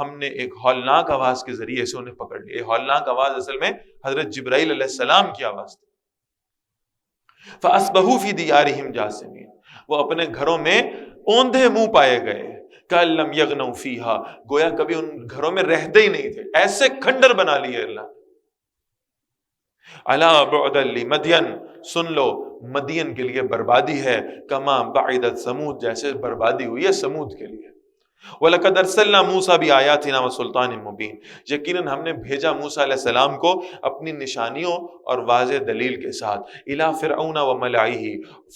ہم نے ایک ہولناک آواز کے ذریعے سے انہیں پکڑ لیا۔ یہ ہولناک آواز اصل میں حضرت جبرائیل علیہ السلام کی آواز تھی۔ فَأَصْبَحُوا فِي دِيَارِهِمْ جَاثِمِينَ، وہ اپنے گھروں میں اوندھے منہ پائے گئے، كَأَن لَّمْ يَغْنَوْا فِيهَا، گویا کبھی ان گھروں میں رہتے ہی نہیں تھے، ایسے کھنڈر بنا لیے اللہ۔ الا بعدا لمدین، سن لو مدین کے لیے بربادی ہے، کما بعدت سمود، جیسے بربادی ہوئی ہے سمود کے لیے۔ وَلَقَدْ أَرْسَلْنَا مُوسَىٰ بِآيَاتِنَا وَسُلْطَانٍ مُّبِينٍ، یقیناً ہم نے بھیجا موسیٰ علیہ السلام کو اپنی نشانیوں اور واضح دلیل کے ساتھ، إِلَىٰ فِرْعَوْنَ وَمَلَئِهِ،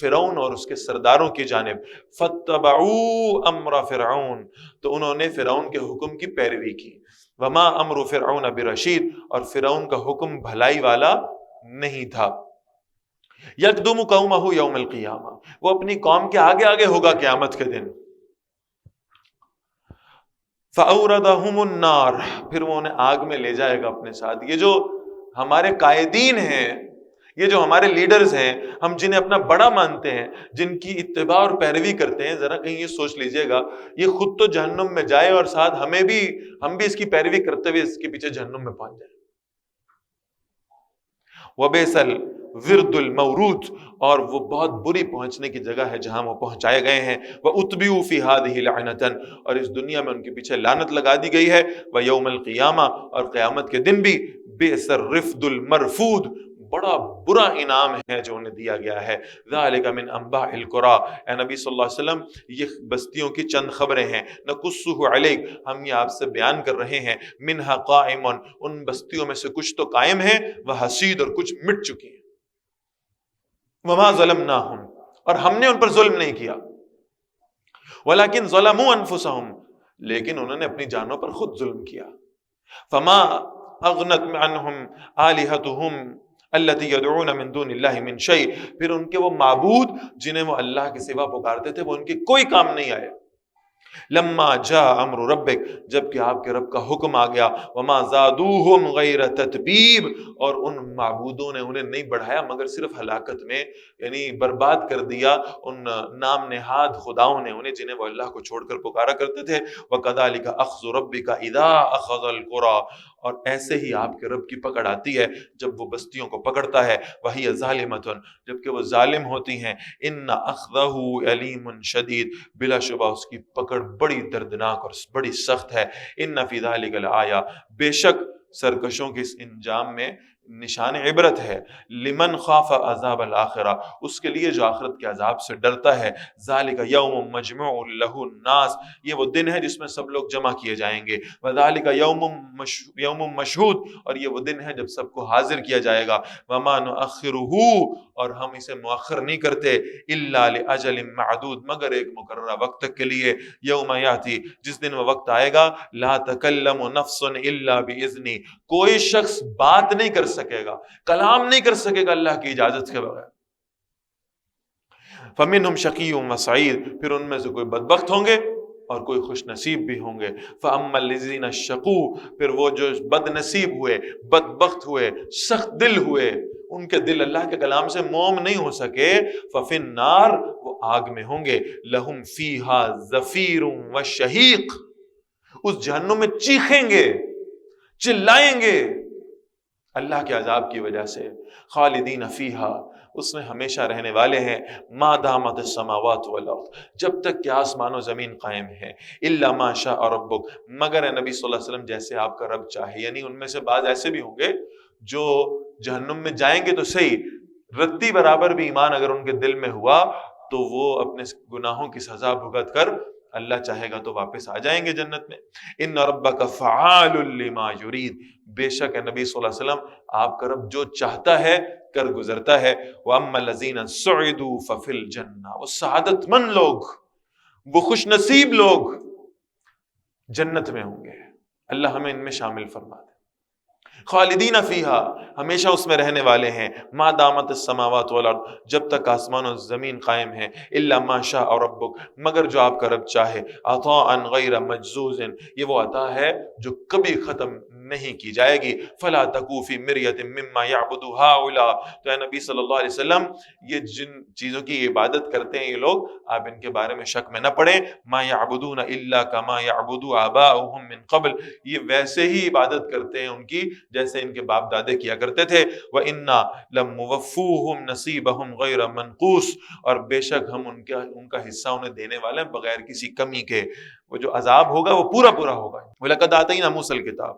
فرعون اور اس کے سرداروں کی جانب، فَاتَّبَعُوا أَمْرَ فِرْعَوْنَ، تو انہوں نے فرعون کے حکم کی پیروی کی، وَمَا أَمْرُ فِرْعَوْنَ بِرَشِيدٍ، اور فرعون کا حکم بھلائی والا نہیں تھا۔ یقدم قومہ یوم القیامہ، وہ اپنی قوم کے آگے آگے ہوگا قیامت کے دن۔ فَأَوْرَدَهُمُ النَّارَ، پھر وہ انہیں آگ میں لے جائے گا اپنے ساتھ۔ یہ جو ہمارے قائدین ہیں، یہ جو ہمارے لیڈرز ہیں، ہم جنہیں اپنا بڑا مانتے ہیں، جن کی اتباع اور پیروی کرتے ہیں، ذرا کہیں یہ سوچ لیجئے گا، یہ خود تو جہنم میں جائے اور ساتھ ہم بھی اس کی پیروی کرتے ہوئے اس کے پیچھے جہنم میں پہنچ جائیں۔ وَبِئْسَ الْوِرْدُ الْمَوْرُودُ، اور وہ بہت بری پہنچنے کی جگہ ہے جہاں وہ پہنچائے گئے ہیں۔ وَأُتْبِعُوا فِي هَٰذِهِ لَعْنَةً، اور اس دنیا میں ان کے پیچھے لعنت لگا دی گئی ہے۔ وَيَوْمَ الْقِيَامَةِ، اور قیامت کے دن بھی، بِئْسَ الرِّفْدُ الْمَرْفُودُ، بڑا برا انعام ہے جو انہیں دیا گیا ہے۔ ذَلِكَ مِنْ أَنبَاءِ الْقُرَىٰ، اے نبی صلی اللہ علیہ وسلم یہ بستیوں کی چند خبریں ہیں، نَقُصُّهُ عَلَيْكَ، ہم یہ آپ سے بیان کر رہے ہیں، مِنْهَا قَائِمٌ، ان بستیوں میں سے کچھ تو قائم ہیں، وَحَصِيدٌ، اور کچھ مٹ چکی ہیں۔ وَمَا ظَلَمْنَاهُمْ، اور ہم نے ان پر ظلم نہیں کیا، وَلَكِنْ ظَلَمُوا أَنفُسَهُمْ، لیکن انہوں نے اپنی جانوں پر خود ظلم کیا۔ فَمَا أَغْنَتْ عَنْهُمْ آلِهَتُهُمْ الَّتِي يَدْعُونَ مِن دُونِ اللَّهِ مِن شَيْءٍ، پھر ان کے وہ معبود جنہیں وہ اللہ کے سوا پکارتے تھے، وہ ان کے کوئی کام نہیں آئے۔ لما جاء امر ربک، جب کہ آپ کے رب کا حکم آ گیا، وما زادوہم غیر تتبیب، اور ان معبودوں نے انہیں نہیں بڑھایا مگر صرف ہلاکت میں، یعنی برباد کر دیا ان نام نہاد خداؤں نے انہیں جنہیں وہ اللہ کو چھوڑ کر پکارا کرتے تھے۔ وَكَذَلِكَ أَخْذُ رَبِّكَ إِذَا أَخَذَ الْقُرَىٰ، اور ایسے ہی آپ کے رب کی پکڑ آتی ہے جب وہ بستیوں کو پکڑتا ہے، وَهِيَ ظَالِمَةٌ، جبکہ وہ ظالم ہوتی ہیں، إِنَّ أَخْذَهُ أَلِيمٌ شَدِيدٌ، بلا شبہ اس کی پکڑ بڑی دردناک اور بڑی سخت ہے۔ إِنَّ فِي ذَلِكَ لَآيَةً، بے شک سرکشوں کے اس انجام میں نشان عبرت ہے، لمن خاف عذاب الآخرہ، اس کے لیے جو آخرت کے عذاب سے ڈرتا ہے۔ ذالک یوم مجموع لہ الناس، یہ وہ دن ہے جس میں سب لوگ جمع کیے جائیں گے۔ وذالک یوم مشہود، اور یہ وہ دن ہے جب سب کو حاضر کیا جائے گا۔ وما نؤخرہ، اور ہم اسے مؤخر نہیں کرتے، الا لاجل معدود، مگر ایک مقررہ وقت تک کے لیے۔ یوم یاتی، جس دن وہ وقت آئے گا، لا تکلم نفس الا باذنی، کوئی شخص بات نہیں کر سکے گا، کلام نہیں کر سکے گا اللہ کی اجازت کے بغیر۔ فمنہم شقی و سعید، پھر ان میں سے کوئی بدبخت ہوں گے اور کوئی خوش نصیب بھی ہوں گے۔ فاما الذین شقوا، پھر وہ جو بد نصیب ہوئے، بدبخت ہوئے، سخت دل ہوئے، ان کے دل اللہ کے کلام سے موم نہیں ہو سکے، ففی النار، وہ آگ میں ہوں گے، لہم فیہا زفیر و شہیق، اس جہنم میں چیخیں گے، چلائیں گے اللہ کے عذاب کی وجہ سے۔ خالدین فیہا، اس میں ہمیشہ رہنے والے ہیں، ما دامت السماوات والارض، جب تک کہ آسمان و زمین قائم ہے، الا ما شاء ربک، مگر اے نبی صلی اللہ علیہ وسلم جیسے آپ کا رب چاہے، یعنی ان میں سے بعض ایسے بھی ہوں گے جو جہنم میں جائیں گے تو صحیح، رتی برابر بھی ایمان اگر ان کے دل میں ہوا تو وہ اپنے گناہوں کی سزا بھگت کر اللہ چاہے گا تو واپس آ جائیں گے جنت میں۔ ان ربک فعال لما یرید، بے شک ہے نبی صلی اللہ علیہ وسلم آپ کا رب جو چاہتا ہے کر گزرتا ہے۔ وَأَمَّا الَّذِينَ سُعِدُوا فَفِي الْجَنَّةِ، وہ سعادت مند لوگ، وہ خوش نصیب لوگ جنت میں ہوں گے، اللہ ہمیں ان میں شامل فرما دے۔ خالدین فیہا، ہمیشہ اس میں رہنے والے ہیں، ما دامت السماوات والارض، جب تک آسمان و زمین قائم ہے، الا ما شاء ربک، مگر جو آپ کا رب چاہے، عطاء غیر مجزوز، یہ وہ عطا ہے جو کبھی ختم نہیں کی جائے گی۔ فلا تکو فی مریۃ مما یعبد ہؤلاء، تو اے نبی صلی اللہ علیہ وسلم یہ جن چیزوں کی عبادت کرتے ہیں یہ لوگ، آپ ان کے بارے میں شک میں نہ پڑیں، ما یعبدون الا کما یعبد آباؤہم من قبل، یہ ویسے ہی عبادت کرتے ہیں ان کی جیسے ان کے باپ دادے کیا کرتے تھے۔ وَإِنَّا لَمُوَفُّوهُمْ نَصِيبَهُمْ غَيْرَ مَنْقُوص، اور بے شک ہم ان کا حصہ انہیں دینے والے ہیں بغیر کسی کمی کے، وہ جو عذاب ہوگا وہ پورا پورا ہوگا۔ وَلَقَدْ آتَيْنَا مُوسَى الْكِتَابَ،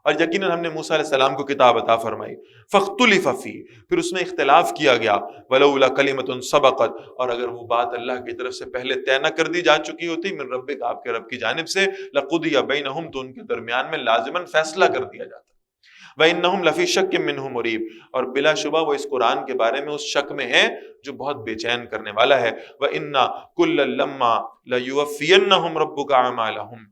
اور یقیناً ہم نے موسیٰ علیہ السلام کو کتاب عطا فرمائی. فاختلف فیہ، پھر اس میں اختلاف کیا گیا. ولولا کلمۃ سبقت، اور اگر وہ بات اللہ کی طرف سے پہلے طے نہ کر دی جا چکی ہوتی من ربک، آپ کے رب کی جانب سے، لقضی بینہم، تو ان کے درمیان میں لازماً فیصلہ کر دیا جاتا. وَإِنَّهُمْ لَفِي شَكٍّ مِّنْهُ مُرِيبٍ، اور بلا شبہ وہ اس قرآن کے بارے میں اس شک میں ہے جو بہت بے چین کرنے والا ہے. وَإِنَّ كُلًّا لَمَّا لَيُوَفِّيَنَّهُمْ رَبُّكَ أَعْمَالَهُمْ،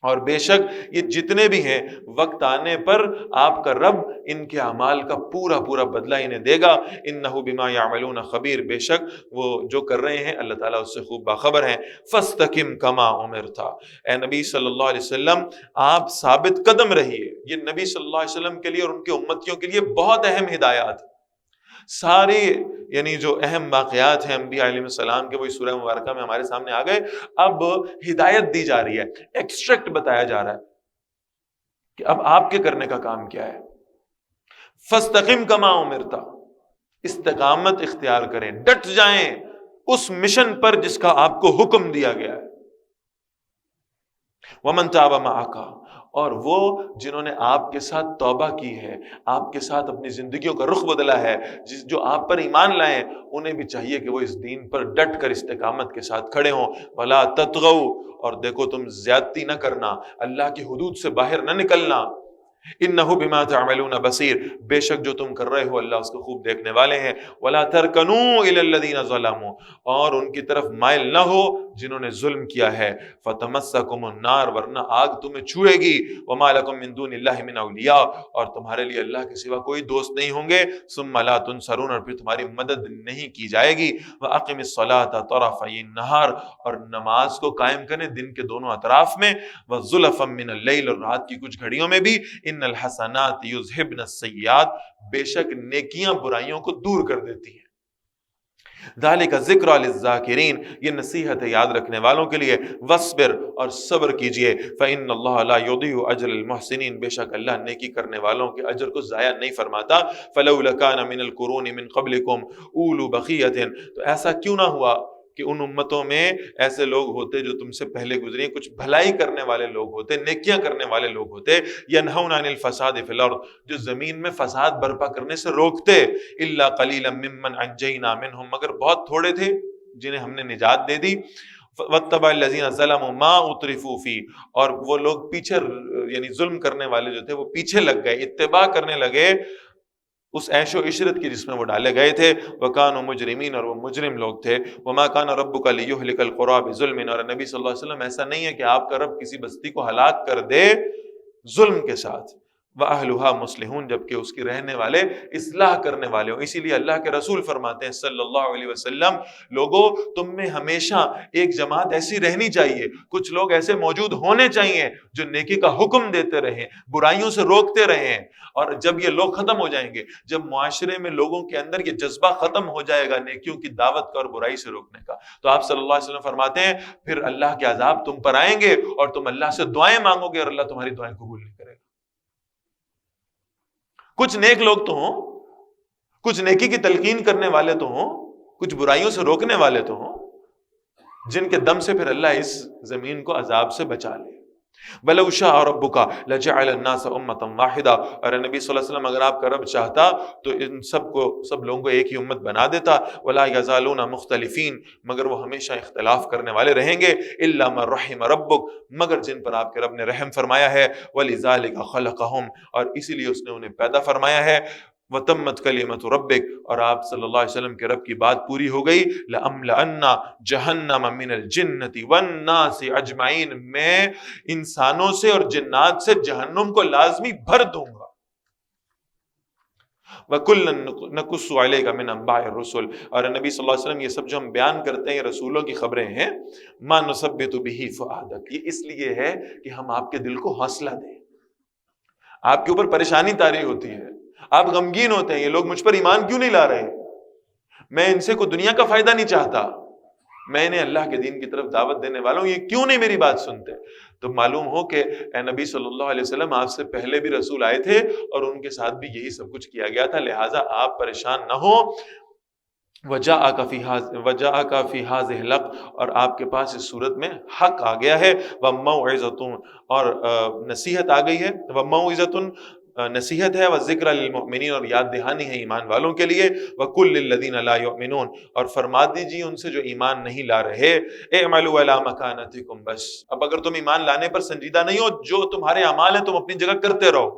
اور بے شک یہ جتنے بھی ہیں وقت آنے پر آپ کا رب ان کے اعمال کا پورا پورا بدلہ انہیں دے گا. انہ بما یعملون خبیر، بے شک وہ جو کر رہے ہیں اللہ تعالیٰ اس سے خوب باخبر ہیں. فاستقم کما امرت، اے نبی صلی اللہ علیہ وسلم آپ ثابت قدم رہیے. یہ نبی صلی اللہ علیہ وسلم کے لیے اور ان کے امتیوں کے لیے بہت اہم ہدایات. سارے یعنی جو اہم واقعات ہیں انبیاء علیہ السلام کے، وہی سورہ مبارکہ میں ہمارے سامنے آ گئے. اب ہدایت دی جا رہی ہے، ایکسٹریکٹ بتایا جا رہا ہے کہ اب آپ کے کرنے کا کام کیا ہے. فاستقم کما امرت، استقامت اختیار کریں، ڈٹ جائیں اس مشن پر جس کا آپ کو حکم دیا گیا ہے. ومن تاب معک، اور وہ جنہوں نے آپ کے ساتھ توبہ کی ہے، آپ کے ساتھ اپنی زندگیوں کا رخ بدلا ہے، جو آپ پر ایمان لائے، انہیں بھی چاہیے کہ وہ اس دین پر ڈٹ کر استقامت کے ساتھ کھڑے ہوں. ولا تطغوا، اور دیکھو تم زیادتی نہ کرنا، اللہ کی حدود سے باہر نہ نکلنا. انہ بما تعملون بصیر، بے شک جو تم کر رہے ہو اللہ اس کو خوب دیکھنے والے ہیں. ولا ترکنوا الی الذین ظلموا، اور ان کی طرف مائل نہ ہو جنہوں نے ظلم کیا ہے. فتمسکم النار، ورنہ آگ تمہیں چھوئے گی. وما لکم من دون اللہ من اولیاء، اور تمہارے لیے اللہ کے سوا کوئی دوست نہیں ہوں گے. ثم لا تنصرون، اور پھر تمہاری مدد نہیں کی جائے گی. واقم الصلاۃ طرفی النہار، اور نماز کو قائم کریں دن کے دونوں اطراف میں. وزلفا من اللیل، اور رات کی کچھ گھڑیوں میں بھی. ان الحسنات یذہبن السیئات، بے شک نیکیاں برائیوں کو دور کر دیتی ہیں. ذالک ذکر للذاکرین، یہ نصیحت ہے یاد رکھنے والوں کے لیے. وصبر، اور صبر کیجئے. فإن اللہ لا یضیع اجر المحسنین، بے شک اللہ نیکی کرنے والوں کے اجر کو ضائع نہیں فرماتا. فلولا کان من القرون من قبلکم اولو بقیۃ، تو ایسا کیوں نہ ہوا کہ ان امتوں میں ایسے لوگ ہوتے جو تم سے پہلے گزری، کچھ بھلائی کرنے والے لوگ ہوتے، نیکیاں کرنے والے لوگ ہوتے. ینہون عن الفساد فی الارض، جو زمین میں فساد برپا کرنے سے روکتے. الا قلیلا ممن انجینا منہم، مگر بہت تھوڑے تھے جنہیں ہم نے نجات دے دی. واتبع الذین ظلموا ما اترفوا فی، اور وہ لوگ پیچھے یعنی ظلم کرنے والے جو تھے وہ پیچھے لگ گئے، اتباع کرنے لگے اس عیش و عشرت کی جس میں وہ ڈالے گئے تھے. وَكَانُوا مُجْرِمِينَ، اور وہ مجرم لوگ تھے. وَمَا كَانَ رَبُّكَ لِيُهْلِكَ الْقُرَىٰ بِظُلْمٍ، اور نبی صلی اللہ علیہ وسلم ایسا نہیں ہے کہ آپ کا رب کسی بستی کو ہلاک کر دے ظلم کے ساتھ. وَأَهْلُهَا مُصْلِحُونَ، جبکہ اس کی رہنے والے اصلاح کرنے والے ہوں. اسی لیے اللہ کے رسول فرماتے ہیں صلی اللہ علیہ وسلم، لوگوں تم میں ہمیشہ ایک جماعت ایسی رہنی چاہیے، کچھ لوگ ایسے موجود ہونے چاہیے جو نیکی کا حکم دیتے رہیں، برائیوں سے روکتے رہیں. اور جب یہ لوگ ختم ہو جائیں گے، جب معاشرے میں لوگوں کے اندر یہ جذبہ ختم ہو جائے گا نیکیوں کی دعوت کا اور برائی سے روکنے کا، تو آپ صلی اللہ علیہ وسلم فرماتے ہیں پھر اللہ کے عذاب تم پر آئیں گے اور تم اللہ سے دعائیں مانگو گے اور اللہ تمہاری دعائیں قبول نہیں کرے گا. کچھ نیک لوگ تو ہوں، کچھ نیکی کی تلقین کرنے والے تو ہوں، کچھ برائیوں سے روکنے والے تو ہوں، جن کے دم سے پھر اللہ اس زمین کو عذاب سے بچا لے. وَلَوْ شَاءَ رَبُّكَ لَجَعَلَ النَّاسَ أُمَّةً وَاحِدَةً، اور نبی صلی اللہ علیہ وسلم اگر آپ کا رب چاہتا تو ان سب لوگوں کو ایک ہی امت بنا دیتا. وَلَا يَزَالُونَ مُخْتَلِفِينَ، مگر وہ ہمیشہ اختلاف کرنے والے رہیں گے. إِلَّا مَن رَحِمَ رَبُّكَ، مگر جن پر آپ کے رب نے رحم فرمایا ہے. وَلِذَلِكَ خَلَقَهُمْ، اور اسی لیے اس نے انہیں پیدا فرمایا ہے. وَتَمَّتْ كَلِمَةُ رَبِّكَ، اور آپ صلی اللہ علیہ وسلم کے رب کی بات پوری ہو گئی. لَأَمْلَأَنَّ جَهَنَّمَ مِنَ الْجِنَّةِ وَالنَّاسِ أَجْمَعِينَ، میں انسانوں سے اور جنات سے جہنم کو لازمی بھر دوں گا. وَكُلًّا نَقُصُّ عَلَيْكَ مِنْ أَنْبَاءِ الرُّسُلِ، اور نبی صلی اللہ علیہ وسلم یہ سب جو ہم بیان کرتے ہیں یہ رسولوں کی خبریں ہیں. مَا نُثَبِّتُ بِهِ فُؤَادَكَ، یہ اس لیے ہے کہ ہم آپ کے دل کو حوصلہ دیں. آپ کے اوپر پریشانی طاری ہوتی ہے، آپ غمگین ہوتے ہیں، یہ لوگ مجھ پر ایمان کیوں نہیں لا رہے، میں ان سے کوئی دنیا کا فائدہ نہیں چاہتا، میں انہیں اللہ کے دین کی طرف دعوت دینے والا ہوں، یہ کیوں نہیں میری بات سنتے. تو معلوم ہو کہ اے نبی صلی اللہ علیہ وسلم آپ سے پہلے بھی رسول آئے تھے اور ان کے ساتھ بھی یہی سب کچھ کیا گیا تھا، لہٰذا آپ پریشان نہ ہو. وجاءک فی ھذہ الحق، اور آپ کے پاس اس صورت میں حق آ گیا ہے، وموعظۃ، اور نصیحت آ گئی ہے، وموعظۃ نصیحت ہے، وذکر للمؤمنین، اور یاد دہانی ہے ایمان والوں کے لیے، وقل للذین لا یؤمنون، اور فرما دیجیے ان سے جو ایمان نہیں لا رہے، اعملوا علی مکانتکم، بس اب اگر تم ایمان لانے پر سنجیدہ نہیں ہو، جو تمہارے اعمال ہیں تم اپنی جگہ کرتے رہو،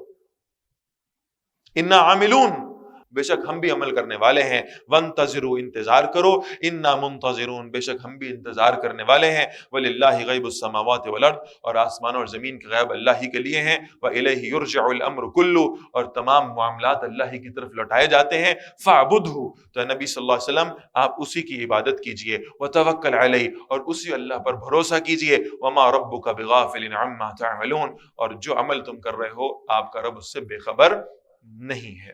انا عاملون، بے شک ہم بھی عمل کرنے والے ہیں، وانتظروا، انتظار کرو، انا منتظرون، بے شک ہم بھی انتظار کرنے والے ہیں، وللہ غیب السماوات والارض، اور آسمانوں اور زمین کے غیب اللہ ہی کے لیے ہیں، والیہ یرجع الامر کلہ، اور تمام معاملات اللہ ہی کی طرف لوٹائے جاتے ہیں، فاعبدہ، تو نبی صلی اللہ علیہ وسلم آپ اسی کی عبادت کیجئے، وتوکل علیہ، اور اسی اللہ پر بھروسہ کیجئے، وما ربک بغافل عما تعملون، اور جو عمل تم کر رہے ہو آپ کا رب اس سے بے خبر نہیں ہے۔